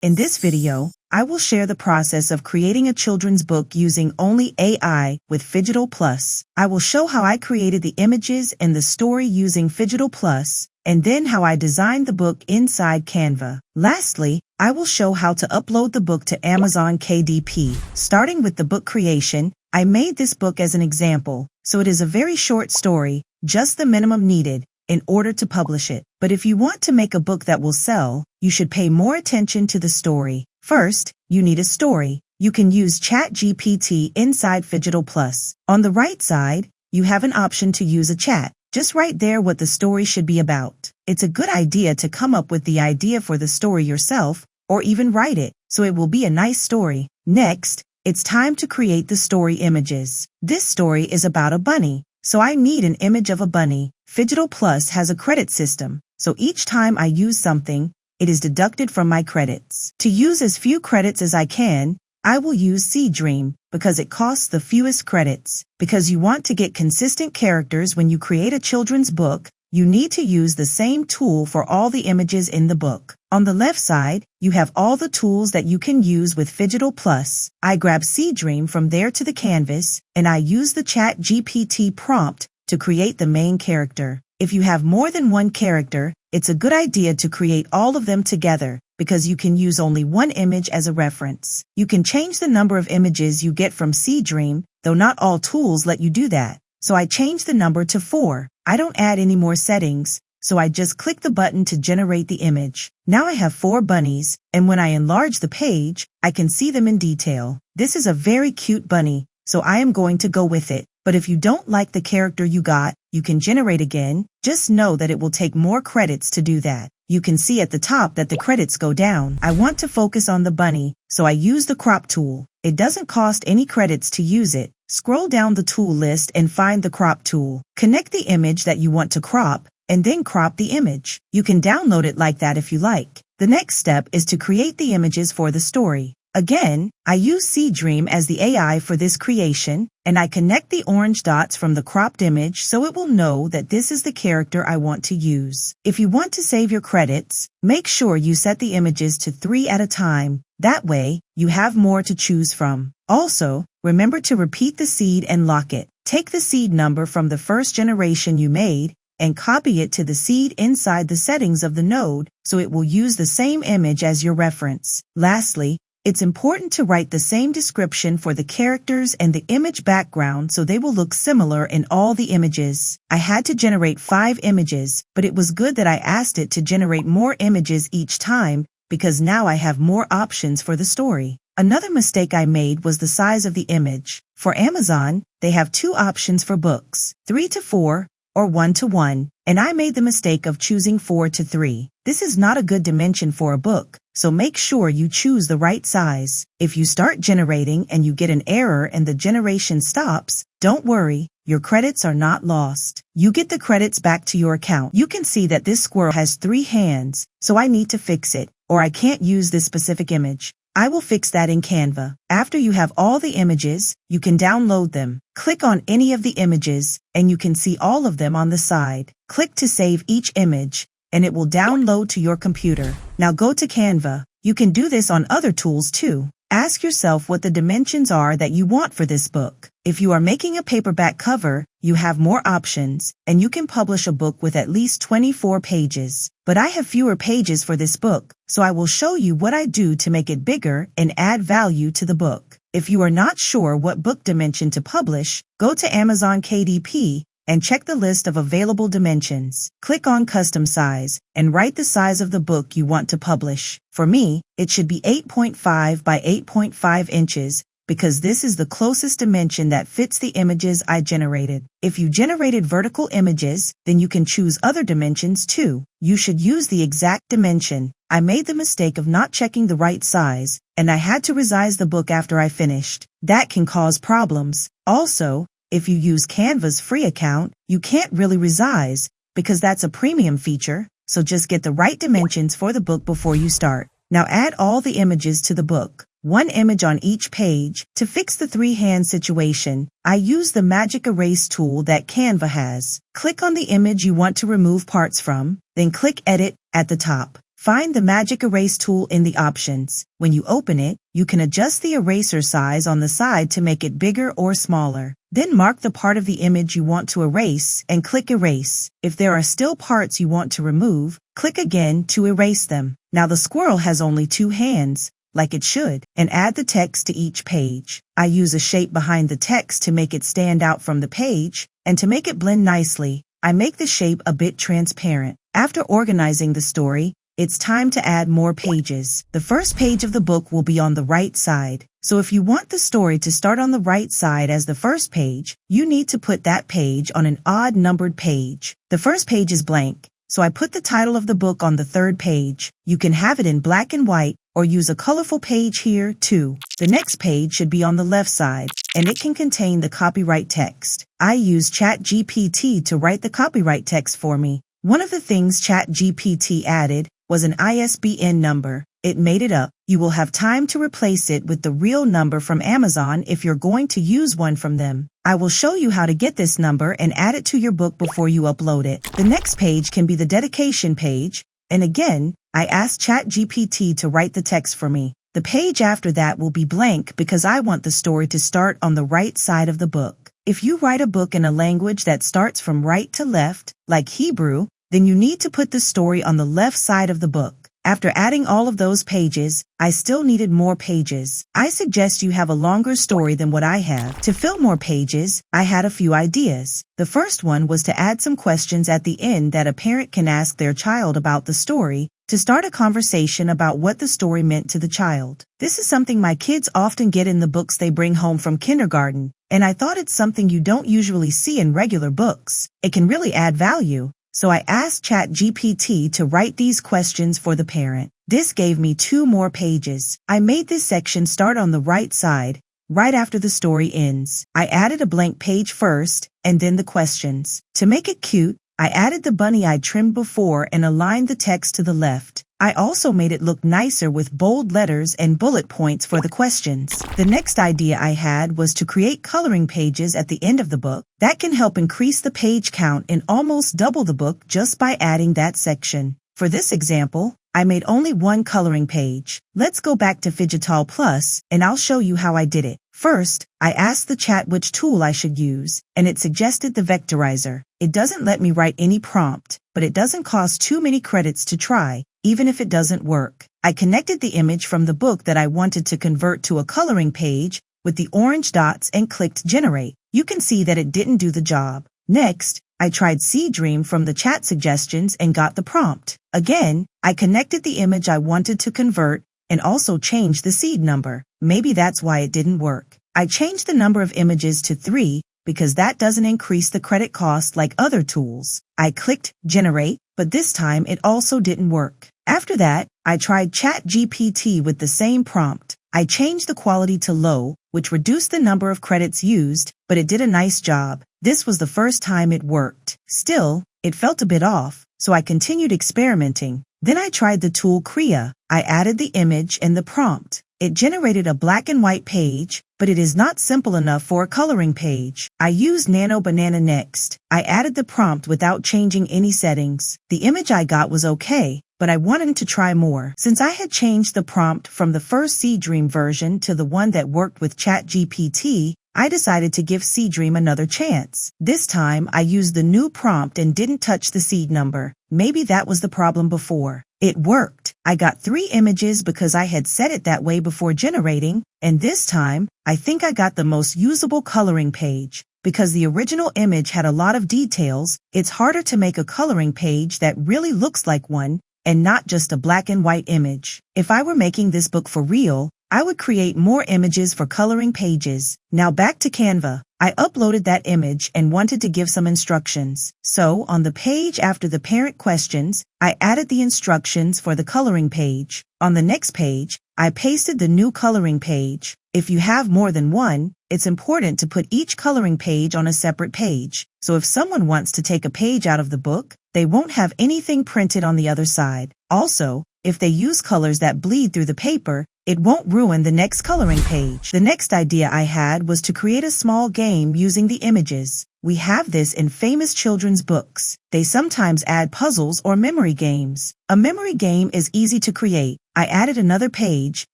In this video, I will share the process of creating a children's book using only AI with Phygital Plus. I will show how I created the images and the story using Phygital Plus, and then how I designed the book inside Canva. Lastly, I will show how to upload the book to Amazon KDP. Starting with the book creation, I made this book as an example, so it is a very short story, just the minimum needed in order to publish it. But if you want to make a book that will sell, you should pay more attention to the story. First, you need a story. You can use ChatGPT inside Phygital Plus. On the right side, you have an option to use a chat. Just write there what the story should be about. It's a good idea to come up with the idea for the story yourself, or even write it, so it will be a nice story. Next, it's time to create the story images. This story is about a bunny, so I need an image of a bunny. Phygital Plus has a credit system, so each time I use something, it is deducted from my credits. To use as few credits as I can, I will use Seedream because it costs the fewest credits. Because you want to get consistent characters when you create a children's book, you need to use the same tool for all the images in the book. On the left side, you have all the tools that you can use with Phygital Plus. I grab Seedream from there to the canvas, and I use the ChatGPT prompt to create the main character. If you have more than one character, it's a good idea to create all of them together because you can use only one image as a reference. You can change the number of images you get from Seedream, though not all tools let you do that. So I changed the number to 4. I don't add any more settings, so I just click the button to generate the image. Now I have 4 bunnies, and when I enlarge the page, I can see them in detail. This is a very cute bunny, so I am going to go with it. But if you don't like the character you got, you can generate again. Just know that it will take more credits to do that. You can see at the top that the credits go down. I want to focus on the bunny, so I use the crop tool. It doesn't cost any credits to use it. Scroll down the tool list and find the crop tool. Connect the image that you want to crop, and then crop the image. You can download it like that if you like. The next step is to create the images for the story. Again, I use Seedream as the AI for this creation, and I connect the orange dots from the cropped image so it will know that this is the character I want to use. If you want to save your credits, make sure you set the images to 3 at a time. That way, you have more to choose from. Also, remember to repeat the seed and lock it. Take the seed number from the first generation you made and copy it to the seed inside the settings of the node so it will use the same image as your reference. Lastly, it's important to write the same description for the characters and the image background so they will look similar in all the images. I had to generate 5 images, but it was good that I asked it to generate more images each time because now I have more options for the story. Another mistake I made was the size of the image. For Amazon, they have 2 options for books, 3:4 or 1:1, and I made the mistake of choosing 4:3. This is not a good dimension for a book, so make sure you choose the right size. If you start generating and you get an error and the generation stops, don't worry, your credits are not lost. You get the credits back to your account. You can see that this squirrel has 3 hands, so I need to fix it, or I can't use this specific image. I will fix that in Canva. After you have all the images, you can download them. Click on any of the images, and you can see all of them on the side. Click to save each image, and it will download to your computer. Now go to Canva. You can do this on other tools too. Ask yourself what the dimensions are that you want for this book. If you are making a paperback cover, you have more options, and you can publish a book with at least 24 pages. But I have fewer pages for this book, so I will show you what I do to make it bigger and add value to the book. If you are not sure what book dimension to publish, go to Amazon KDP and check the list of available dimensions. Click on Custom Size and write the size of the book you want to publish. For me, it should be 8.5 by 8.5 inches because this is the closest dimension that fits the images I generated. If you generated vertical images, then you can choose other dimensions too. You should use the exact dimension. I made the mistake of not checking the right size, and I had to resize the book after I finished. That can cause problems. Also, if you use Canva's free account, you can't really resize because that's a premium feature, so just get the right dimensions for the book before you start. Now add all the images to the book. 1 image on each page. To fix the 3-hand situation, I use the magic erase tool that Canva has. Click on the image you want to remove parts from, then click Edit at the top. Find the magic erase tool in the options. When you open it, you can adjust the eraser size on the side to make it bigger or smaller. Then mark the part of the image you want to erase and click Erase. If there are still parts you want to remove, click again to erase them. Now the squirrel has only 2 hands, like it should, and add the text to each page. I use a shape behind the text to make it stand out from the page, and to make it blend nicely, I make the shape a bit transparent. After organizing the story, it's time to add more pages. The first page of the book will be on the right side. So if you want the story to start on the right side as the first page, you need to put that page on an odd numbered page. The first page is blank, so I put the title of the book on the 3rd page. You can have it in black and white or use a colorful page here too. The next page should be on the left side, and it can contain the copyright text. I use ChatGPT to write the copyright text for me. One of the things ChatGPT added was an ISBN number. It made it up. You will have time to replace it with the real number from Amazon if you're going to use one from them. I will show you how to get this number and add it to your book before you upload it. The next page can be the dedication page, and again, I asked ChatGPT to write the text for me. The page after that will be blank because I want the story to start on the right side of the book. If you write a book in a language that starts from right to left, like Hebrew, then you need to put the story on the left side of the book. After adding all of those pages, I still needed more pages. I suggest you have a longer story than what I have. To fill more pages, I had a few ideas. The first one was to add some questions at the end that a parent can ask their child about the story, to start a conversation about what the story meant to the child. This is something my kids often get in the books they bring home from kindergarten, and I thought it's something you don't usually see in regular books. It can really add value. So I asked ChatGPT to write these questions for the parent. This gave me 2 more pages. I made this section start on the right side, right after the story ends. I added a blank page first, and then the questions. To make it cute, I added the bunny I trimmed before and aligned the text to the left. I also made it look nicer with bold letters and bullet points for the questions. The next idea I had was to create coloring pages at the end of the book. That can help increase the page count and almost double the book just by adding that section. For this example, I made only 1 coloring page. Let's go back to Phygital Plus, and I'll show you how I did it. First, I asked the chat which tool I should use, and it suggested the vectorizer. It doesn't let me write any prompt, but it doesn't cost too many credits to try, even if it doesn't work. I connected the image from the book that I wanted to convert to a coloring page with the orange dots and clicked Generate. You can see that it didn't do the job. Next, I tried Seedream from the chat suggestions and got the prompt. Again, I connected the image I wanted to convert and also changed the seed number. Maybe that's why it didn't work. I changed the number of images to 3 because that doesn't increase the credit cost like other tools. I clicked Generate, but this time it also didn't work. After that, I tried ChatGPT with the same prompt. I changed the quality to low, which reduced the number of credits used, but it did a nice job. This was the first time it worked. Still, it felt a bit off, so I continued experimenting. Then I tried the tool Krea. I added the image and the prompt. It generated a black and white page, but it is not simple enough for a coloring page. I used Nano Banana next. I added the prompt without changing any settings. The image I got was okay, but I wanted to try more. Since I had changed the prompt from the first Seedream version to the one that worked with ChatGPT, I decided to give Seedream another chance. This time, I used the new prompt and didn't touch the seed number. Maybe that was the problem before. It worked. I got 3 images because I had set it that way before generating, and this time, I think I got the most usable coloring page. Because the original image had a lot of details, it's harder to make a coloring page that really looks like one, and not just a black and white image. If I were making this book for real, I would create more images for coloring pages. Now back to Canva. I uploaded that image and wanted to give some instructions. So, on the page after the parent questions, I added the instructions for the coloring page. On the next page, I pasted the new coloring page. If you have more than one, it's important to put each coloring page on a separate page. So if someone wants to take a page out of the book, they won't have anything printed on the other side. Also, if they use colors that bleed through the paper, It won't ruin the next coloring page. The next idea I had was to create a small game using the images. We have this in famous children's books. They sometimes add puzzles or memory games. A memory game is easy to create. I added another page,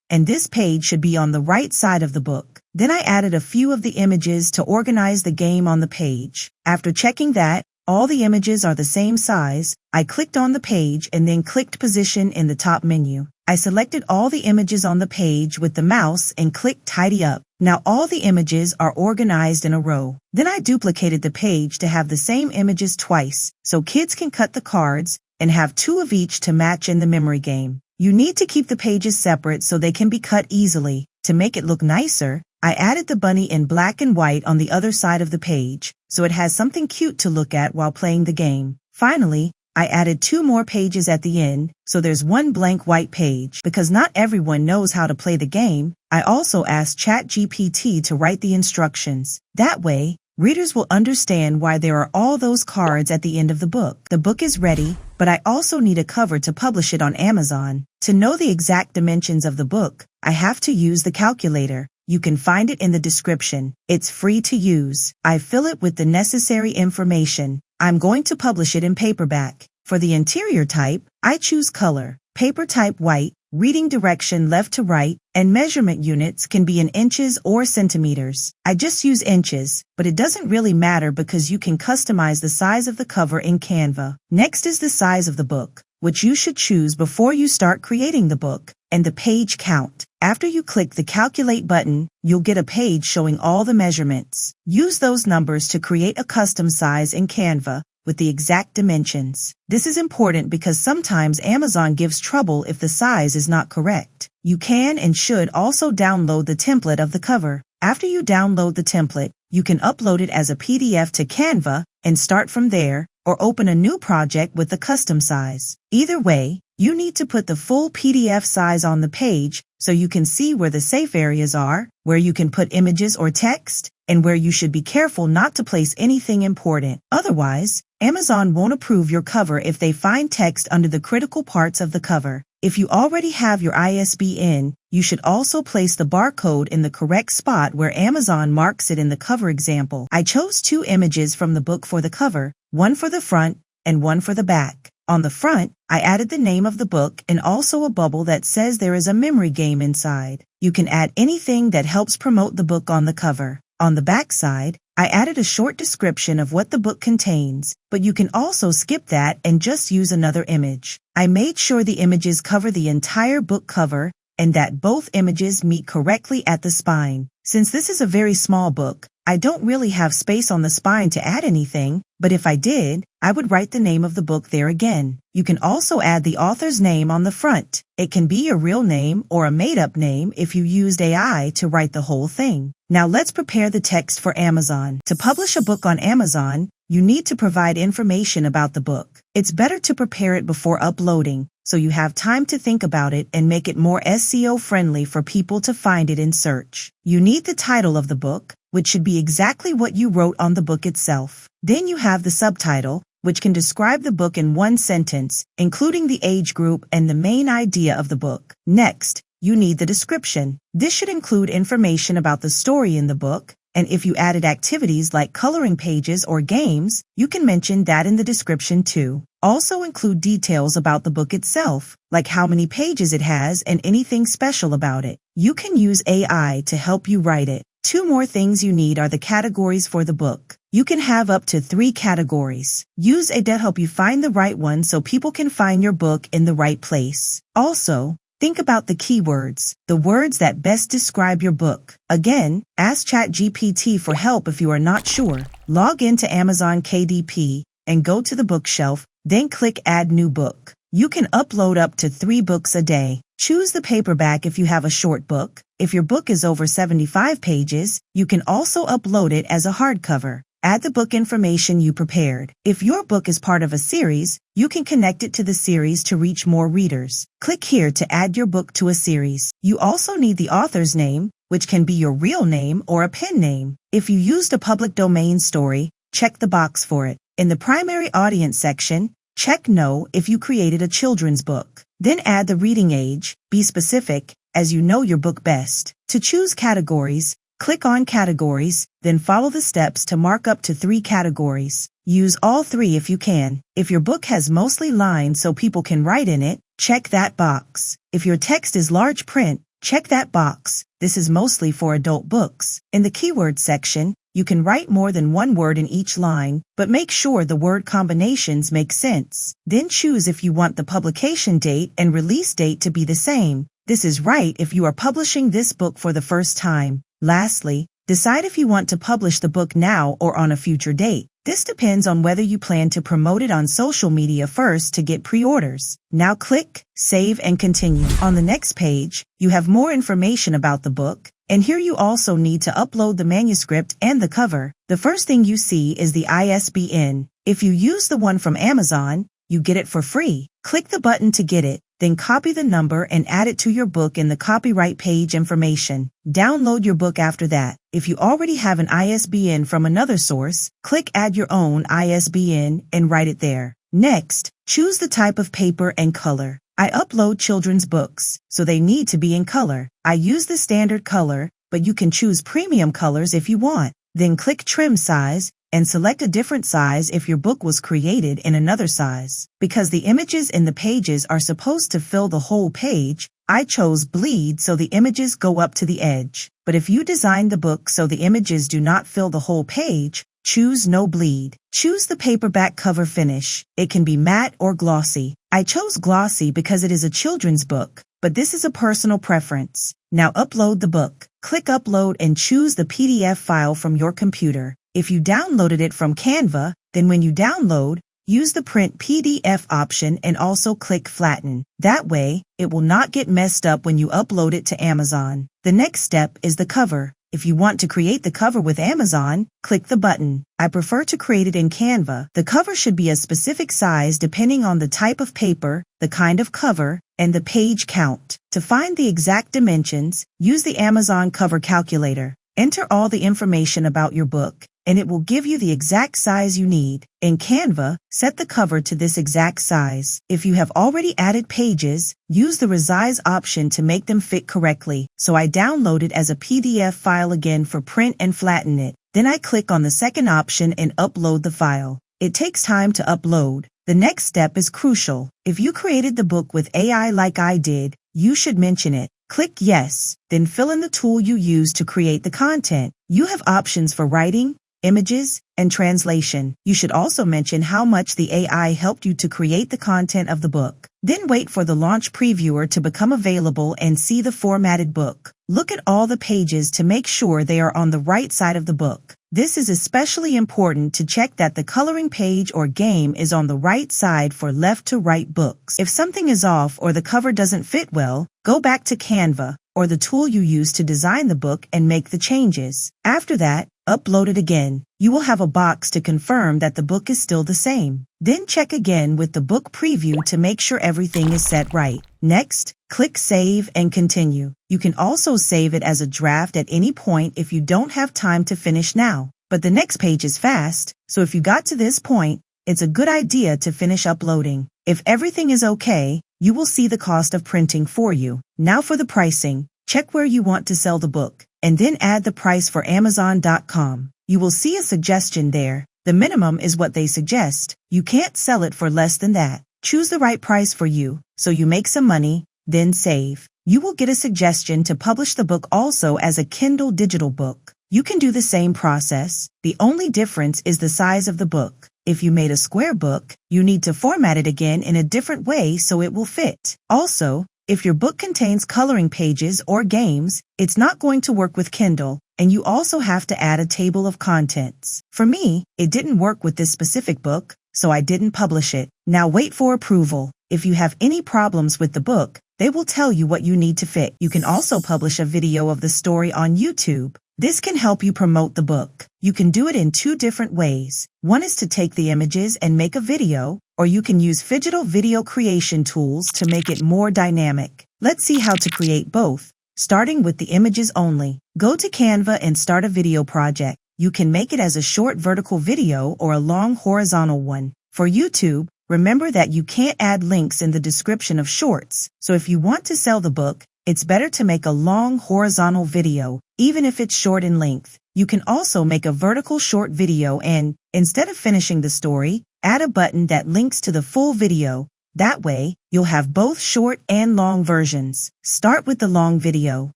and this page should be on the right side of the book. Then I added a few of the images to organize the game on the page. After checking that all the images are the same size, I clicked on the page and then clicked Position in the top menu. I selected all the images on the page with the mouse and clicked Tidy Up. Now all the images are organized in a row. Then I duplicated the page to have the same images twice, so kids can cut the cards and have 2 of each to match in the memory game. You need to keep the pages separate so they can be cut easily. To make it look nicer, I added the bunny in black and white on the other side of the page, so it has something cute to look at while playing the game. Finally, I added 2 more pages at the end, so there's 1 blank white page. Because not everyone knows how to play the game, I also asked ChatGPT to write the instructions. That way, readers will understand why there are all those cards at the end of the book. The book is ready, but I also need a cover to publish it on Amazon. To know the exact dimensions of the book, I have to use the calculator. You can find it in the description. It's free to use. I fill it with the necessary information. I'm going to publish it in paperback. For the interior type, I choose color, paper type white, reading direction left to right, and measurement units can be in inches or centimeters. I just use inches, but it doesn't really matter because you can customize the size of the cover in Canva. Next is the size of the book, which you should choose before you start creating the book, and the page count. After you click the Calculate button, you'll get a page showing all the measurements. Use those numbers to create a custom size in Canva with the exact dimensions. This is important because sometimes Amazon gives trouble if the size is not correct. You can and should also download the template of the cover. After you download the template, you can upload it as a PDF to Canva and start from there, or open a new project with the custom size. Either way, you need to put the full PDF size on the page so you can see where the safe areas are, where you can put images or text, and where you should be careful not to place anything important. Otherwise, Amazon won't approve your cover if they find text under the critical parts of the cover. If you already have your ISBN, you should also place the barcode in the correct spot where Amazon marks it in the cover example. I chose 2 images from the book for the cover, one for the front and one for the back. On the front, I added the name of the book and also a bubble that says there is a memory game inside. You can add anything that helps promote the book on the cover. On the back side, I added a short description of what the book contains, but you can also skip that and just use another image. I made sure the images cover the entire book cover and that both images meet correctly at the spine. Since this is a very small book, I don't really have space on the spine to add anything, but if I did, I would write the name of the book there again. You can also add the author's name on the front. It can be your real name or a made-up name if you used AI to write the whole thing. Now let's prepare the text for Amazon. To publish a book on Amazon, you need to provide information about the book. It's better to prepare it before uploading, so you have time to think about it and make it more SEO friendly for people to find it in search. You need the title of the book, which should be exactly what you wrote on the book itself. Then you have the subtitle, which can describe the book in one sentence, including the age group and the main idea of the book. Next, you need the description. This should include information about the story in the book, and if you added activities like coloring pages or games, you can mention that in the description too. Also include details about the book itself, like how many pages it has and anything special about it. You can use AI to help you write it. 2 more things you need are the categories for the book. You can have up to 3 categories. Use AI to help you find the right one so people can find your book in the right place. Also, think about the keywords, the words that best describe your book. Again, ask ChatGPT for help if you are not sure. Log into Amazon KDP and go to the bookshelf, then click Add New Book. You can upload up to 3 books a day. Choose the paperback if you have a short book. If your book is over 75 pages, you can also upload it as a hardcover. Add the book information you prepared. If your book is part of a series, you can connect it to the series to reach more readers. Click here to add your book to a series. You also need the author's name, which can be your real name or a pen name. If you used a public domain story, check the box for it. In the primary audience section, check No if you created a children's book. Then add the reading age. Be specific, as you know your book best. To choose categories, click on Categories, then follow the steps to mark up to 3 categories. Use all 3 if you can. If your book has mostly lines so people can write in it, check that box. If your text is large print, check that box. This is mostly for adult books. In the keyword section, you can write more than 1 word in each line, but make sure the word combinations make sense. Then choose if you want the publication date and release date to be the same. This is right if you are publishing this book for the first time. Lastly, decide if you want to publish the book now or on a future date. This depends on whether you plan to promote it on social media first to get pre-orders. Now click Save and Continue. On the next page, you have more information about the book, and here you also need to upload the manuscript and the cover. The first thing you see is the ISBN. If you use the one from Amazon, you get it for free. Click the button to get it, then copy the number and add it to your book in the copyright page information. Download your book after that. If you already have an ISBN from another source, click Add Your Own ISBN and write it there. Next, choose the type of paper and color. I upload children's books, so they need to be in color. I use the standard color, but you can choose premium colors if you want. Then click Trim Size and select a different size if your book was created in another size. Because the images in the pages are supposed to fill the whole page, I chose Bleed so the images go up to the edge. But if you design the book so the images do not fill the whole page, choose No Bleed. Choose the paperback cover finish. It can be matte or glossy. I chose glossy because it is a children's book, but this is a personal preference. Now upload the book. Click Upload and choose the PDF file from your computer. If you downloaded it from Canva, then when you download, use the Print PDF option and also click Flatten. That way, it will not get messed up when you upload it to Amazon. The next step is the cover. If you want to create the cover with Amazon, click the button. I prefer to create it in Canva. The cover should be a specific size depending on the type of paper, the kind of cover, and the page count. To find the exact dimensions, use the Amazon cover calculator. Enter all the information about your book, and it will give you the exact size you need. In Canva, set the cover to this exact size. If you have already added pages, use the resize option to make them fit correctly. So I download it as a PDF file again for print and flatten it. Then I click on the second option and upload the file. It takes time to upload. The next step is crucial. If you created the book with AI like I did, you should mention it. Click Yes, then fill in the tool you use to create the content. You have options for writing, images, and translation. You should also mention how much the AI helped you to create the content of the book. Then wait for the launch previewer to become available and see the formatted book. Look at all the pages to make sure they are on the right side of the book. This is especially important to check that the coloring page or game is on the right side for left to right books. If something is off or the cover doesn't fit well, go back to Canva or the tool you use to design the book and make the changes. After that, upload it again. You will have a box to confirm that the book is still the same. Then check again with the book preview to make sure everything is set right. Next, click Save and Continue. You can also save it as a draft at any point if you don't have time to finish now. But the next page is fast, so if you got to this point, it's a good idea to finish uploading. If everything is okay, you will see the cost of printing for you. Now for the pricing, check where you want to sell the book, and then add the price for Amazon.com. You will see a suggestion there. The minimum is what they suggest. You can't sell it for less than that. Choose the right price for you, so you make some money, then save. You will get a suggestion to publish the book also as a Kindle digital book. You can do the same process. The only difference is the size of the book. If you made a square book, you need to format it again in a different way so it will fit. Also, if your book contains coloring pages or games, it's not going to work with Kindle, and you also have to add a table of contents. For me, it didn't work with this specific book, so I didn't publish it. Now wait for approval. If you have any problems with the book, they will tell you what you need to fix. You can also publish a video of the story on YouTube. This can help you promote the book. You can do it in 2 different ways. One is to take the images and make a video, or you can use Phygital video creation tools to make it more dynamic. Let's see how to create both, starting with the images only. Go to Canva and start a video project. You can make it as a short vertical video or a long horizontal one. For YouTube, remember that you can't add links in the description of shorts, so if you want to sell the book, it's better to make a long horizontal video, even if it's short in length. You can also make a vertical short video and, instead of finishing the story, add a button that links to the full video. That way, you'll have both short and long versions. Start with the long video.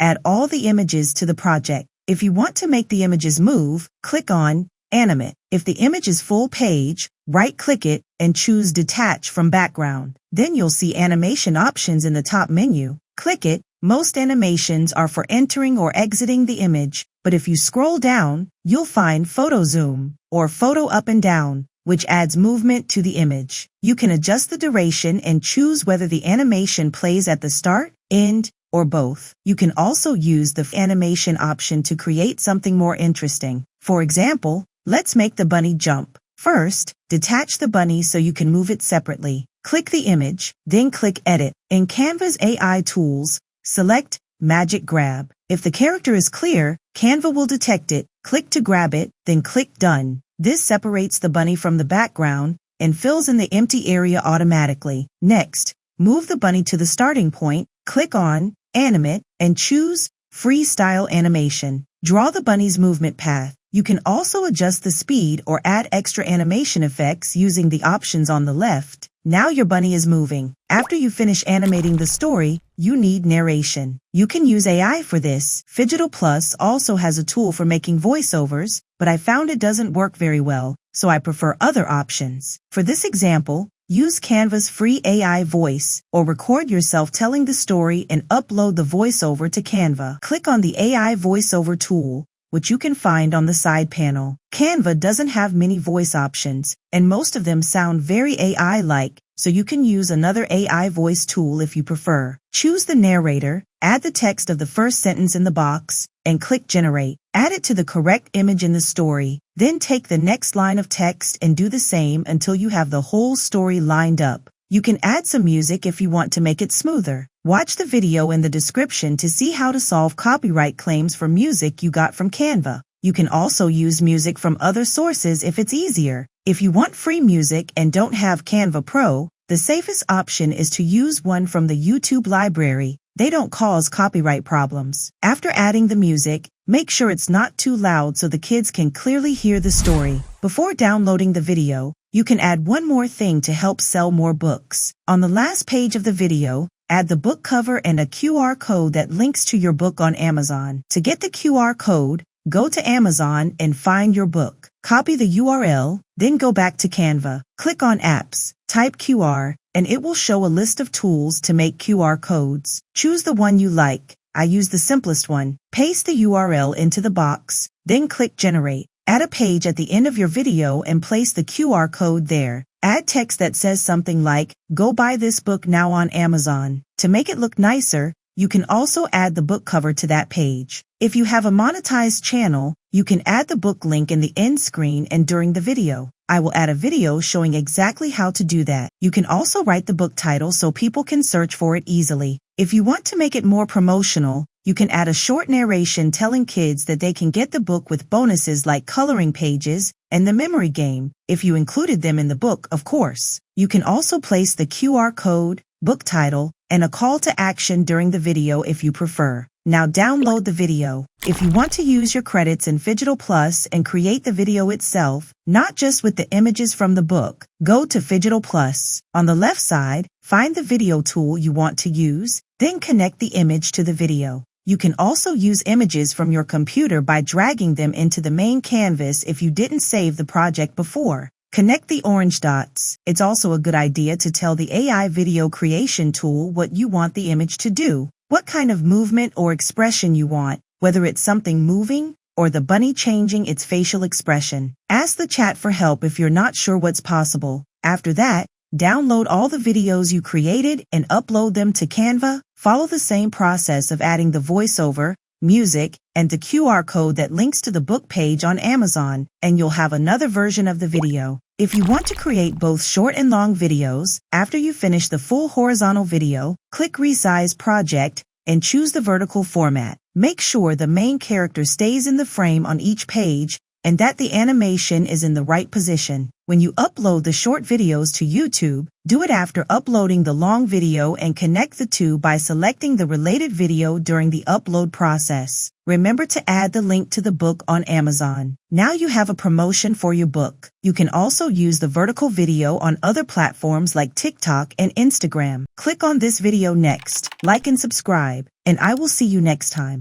Add all the images to the project. If you want to make the images move, click on Animate. If the image is full page, right-click it and choose Detach from Background. Then you'll see animation options in the top menu. Click it. Most animations are for entering or exiting the image, but if you scroll down, you'll find Photo Zoom or Photo Up and Down, which adds movement to the image. You can adjust the duration and choose whether the animation plays at the start, end, or both. You can also use the animation option to create something more interesting. For example, let's make the bunny jump. First, detach the bunny so you can move it separately. Click the image, then click Edit. In Canva's AI tools, select Magic Grab. If the character is clear, Canva will detect it. Click to grab it, then click Done. This separates the bunny from the background and fills in the empty area automatically. Next, move the bunny to the starting point, click on Animate, and choose Freestyle Animation. Draw the bunny's movement path. You can also adjust the speed or add extra animation effects using the options on the left. Now your bunny is moving. After you finish animating the story, you need narration. You can use AI for this. Phygital Plus also has a tool for making voiceovers, but I found it doesn't work very well, so I prefer other options. For this example, use Canva's free AI voice, or record yourself telling the story and upload the voiceover to Canva. Click on the AI voiceover tool, which you can find on the side panel. Canva doesn't have many voice options, and most of them sound very AI-like, so you can use another AI voice tool if you prefer. Choose the narrator, add the text of the first sentence in the box, and click Generate. Add it to the correct image in the story. Then take the next line of text and do the same until you have the whole story lined up. You can add some music if you want to make it smoother. Watch the video in the description to see how to solve copyright claims for music you got from Canva. You can also use music from other sources if it's easier. If you want free music and don't have Canva Pro, the safest option is to use one from the YouTube library. They don't cause copyright problems. After adding the music, make sure it's not too loud so the kids can clearly hear the story. Before downloading the video, you can add one more thing to help sell more books. On the last page of the video, add the book cover and a QR code that links to your book on Amazon. To get the QR code, go to Amazon and find your book. Copy the URL, then go back to Canva. Click on Apps, type QR, and it will show a list of tools to make QR codes. Choose the one you like. I use the simplest one. Paste the URL into the box, then click Generate. Add a page at the end of your video and place the QR code there. Add text that says something like, "Go buy this book now on Amazon." To make it look nicer, you can also add the book cover to that page. If you have a monetized channel, you can add the book link in the end screen and during the video. I will add a video showing exactly how to do that. You can also write the book title so people can search for it easily. If you want to make it more promotional, you can add a short narration telling kids that they can get the book with bonuses like coloring pages and the memory game, if you included them in the book, of course. You can also place the QR code, book title, and a call to action during the video if you prefer. Now download the video. If you want to use your credits in Phygital Plus and create the video itself, not just with the images from the book, go to Phygital Plus. On the left side, find the video tool you want to use, then connect the image to the video. You can also use images from your computer by dragging them into the main canvas if you didn't save the project before. Connect the orange dots. It's also a good idea to tell the AI video creation tool what you want the image to do, what kind of movement or expression you want, whether it's something moving or the bunny changing its facial expression. Ask the chat for help if you're not sure what's possible. After that, download all the videos you created and upload them to Canva. Follow the same process of adding the voiceover, music, and the QR code that links to the book page on Amazon, and you'll have another version of the video. If you want to create both short and long videos, after you finish the full horizontal video, click Resize Project and choose the vertical format. Make sure the main character stays in the frame on each page and that the animation is in the right position. When you upload the short videos to YouTube, do it after uploading the long video and connect the two by selecting the related video during the upload process. Remember to add the link to the book on Amazon. Now you have a promotion for your book. You can also use the vertical video on other platforms like TikTok and Instagram. Click on this video next, like and subscribe, and I will see you next time.